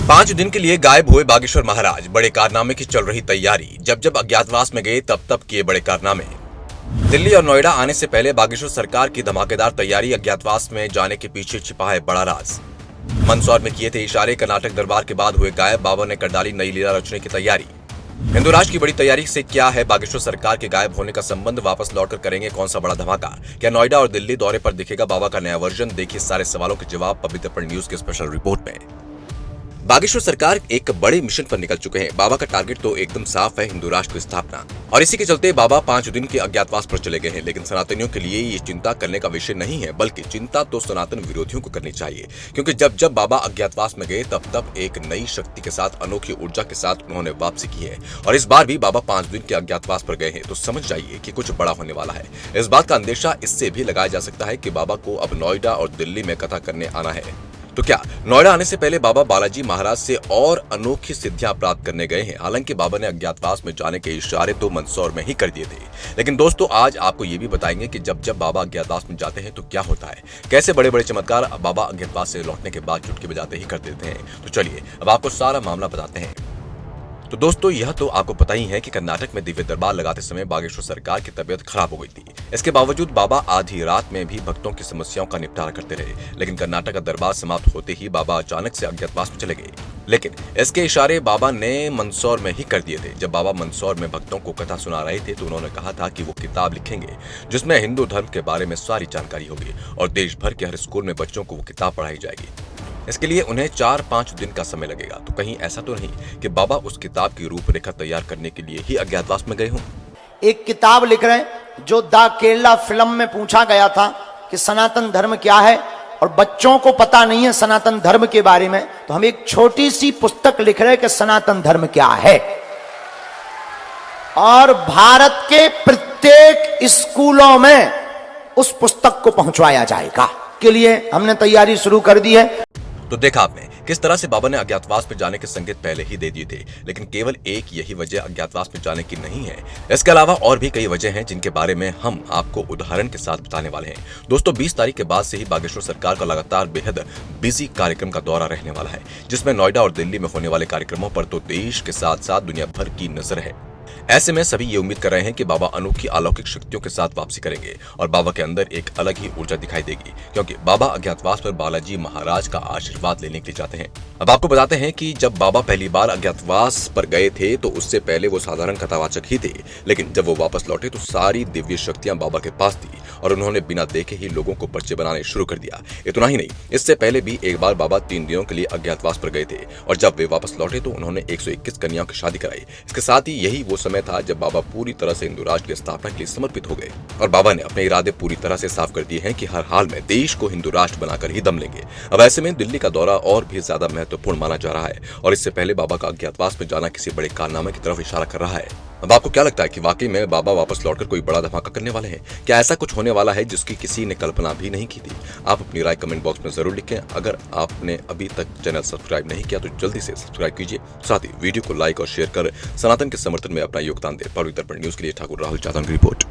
5 दिन के लिए गायब हुए बागेश्वर महाराज, बड़े कारनामे की चल रही तैयारी। जब जब अज्ञातवास में गए तब किए बड़े कारनामे। दिल्ली और नोएडा आने से पहले बागेश्वर सरकार की धमाकेदार तैयारी, अज्ञातवास में जाने के पीछे छिपा है बड़ा राज। मंदसौर में किए थे इशारे, कर्नाटक दरबार के बाद हुए गायब, बाबा ने कर डाली नई लीला रचने की तैयारी। हिंदू राष्ट्र की बड़ी तैयारी से क्या है बागेश्वर सरकार के गायब होने का संबंध? वापस लौटकर करेंगे कौन सा बड़ा धमाका? क्या नोएडा और दिल्ली दौरे पर दिखेगा बाबा का नया वर्जन? देखिए सारे सवालों के जवाब पब्लिक दर्पण न्यूज के स्पेशल रिपोर्ट में। बागेश्वर सरकार एक बड़े मिशन पर निकल चुके हैं। बाबा का टारगेट तो एकदम साफ है, हिंदू राष्ट्र की स्थापना, और इसी के चलते बाबा 5 दिन के अज्ञातवास पर चले गए हैं। लेकिन सनातनियों के लिए ये चिंता करने का विषय नहीं है, बल्कि चिंता तो सनातन विरोधियों को करनी चाहिए, क्योंकि जब जब बाबा अज्ञातवास में गए तब एक नई शक्ति के साथ, अनोखी ऊर्जा के साथ उन्होंने वापसी की है। और इस बार भी बाबा 5 दिन के अज्ञातवास पर गए हैं, तो समझ जाइए कि कुछ बड़ा होने वाला है। इस बात का अंदेशा इससे भी लगाया जा सकता है कि बाबा को अब नोएडा और दिल्ली में कथा करने आना है। तो क्या नोएडा आने से पहले बाबा बालाजी महाराज से और अनोखी सिद्धियां प्राप्त करने गए हैं? हालांकि बाबा ने अज्ञातवास में जाने के इशारे तो मंदसौर में ही कर दिए थे, लेकिन दोस्तों आज आपको ये भी बताएंगे कि जब जब बाबा अज्ञातवास में जाते हैं तो क्या होता है, कैसे बड़े बड़े चमत्कार बाबा अज्ञातवास से लौटने के बाद चुटकी बजाते ही कर देते हैं। तो चलिए अब आपको सारा मामला बताते हैं। तो दोस्तों यह तो आपको पता ही है कि कर्नाटक में दिव्य दरबार लगाते समय बागेश्वर सरकार की तबीयत खराब हो गई थी। इसके बावजूद बाबा आधी रात में भी भक्तों की समस्याओं का निपटारा करते रहे। लेकिन कर्नाटक का दरबार समाप्त होते ही बाबा अचानक से अज्ञातवास में चले गए। लेकिन इसके इशारे बाबा ने मंदसौर में ही कर दिए थे। जब बाबा मंदसौर में भक्तों को कथा सुना रहे थे तो उन्होंने कहा था कि वो किताब लिखेंगे जिसमें हिंदू धर्म के बारे में सारी जानकारी होगी और देश भर के हर स्कूल में बच्चों को वो किताब पढ़ाई जाएगी। इसके लिए उन्हें 4-5 दिन का समय लगेगा। तो कहीं ऐसा तो नहीं कि बाबा उस किताब की रूपरेखा तैयार करने के लिए ही अज्ञातवास में गए हों? एक किताब लिख रहे हैं जो द केरला फिल्म में पूछा गया था कि सनातन धर्म क्या है, और बच्चों को पता नहीं है सनातन धर्म के बारे में, तो हम एक छोटी सी पुस्तक लिख रहे हैं कि सनातन धर्म क्या है, और भारत के प्रत्येक स्कूलों में उस पुस्तक को पहुंचवाया जाएगा। के लिए हमने तैयारी शुरू कर दी है। तो देखा आपने किस तरह से बाबा ने अज्ञातवास में जाने के संकेत पहले ही दे दिए थे। लेकिन केवल एक यही वजह अज्ञातवास में जाने की नहीं है, इसके अलावा और भी कई वजह हैं जिनके बारे में हम आपको उदाहरण के साथ बताने वाले हैं। दोस्तों 20 तारीख के बाद से ही बागेश्वर सरकार का लगातार बेहद बिजी कार्यक्रम का दौरा रहने वाला है, जिसमें नोएडा और दिल्ली में होने वाले कार्यक्रमों पर तो देश के साथ साथ दुनिया भर की नजर है। ऐसे में सभी ये उम्मीद कर रहे हैं कि बाबा अनोखी अलौकिक शक्तियों के साथ वापसी करेंगे और बाबा के अंदर एक अलग ही ऊर्जा दिखाई देगी, क्योंकि बाबा अज्ञातवास पर बालाजी महाराज का आशीर्वाद लेने के लिए जाते हैं। अब आपको बताते हैं कि जब बाबा पहली बार अज्ञातवास पर गए थे तो उससे पहले वो साधारण कथावाचक ही थे, लेकिन जब वो वापस लौटे तो सारी दिव्य शक्तियां बाबा के पास थी और उन्होंने बिना देखे ही लोगों को पर्चे बनाने शुरू कर दिया। इतना ही नहीं, इससे पहले भी एक बार बाबा 3 दिनों के लिए अज्ञातवास पर गए थे और जब वे वापस लौटे तो उन्होंने 121 कन्याओं की शादी कराई। इसके साथ ही यही वो समय था जब बाबा पूरी तरह से हिंदू राष्ट्र की स्थापना के लिए समर्पित हो गए और बाबा ने अपने इरादे पूरी तरह से साफ कर दिए हैं कि हर हाल में देश को हिंदू राष्ट्र बनाकर ही दम लेंगे। अब ऐसे में दिल्ली का दौरा और भी ज्यादा महत्वपूर्ण माना जा रहा है और इससे पहले बाबा का अज्ञातवास में जाना किसी बड़े कारनामे की तरफ इशारा कर रहा है। अब आपको क्या लगता है कि वाकई में बाबा वापस लौटकर कोई बड़ा धमाका करने वाले हैं? क्या ऐसा कुछ होने वाला है जिसकी किसी ने कल्पना भी नहीं की थी? आप अपनी राय कमेंट बॉक्स में जरूर लिखें। अगर आपने अभी तक चैनल सब्सक्राइब नहीं किया तो जल्दी से सब्सक्राइब कीजिए, साथ ही वीडियो को लाइक और शेयर कर सनातन के समर्थन में अपना योगदान दें। पब्लिक दर्पण न्यूज के लिए ठाकुर राहुल चातन की रिपोर्ट।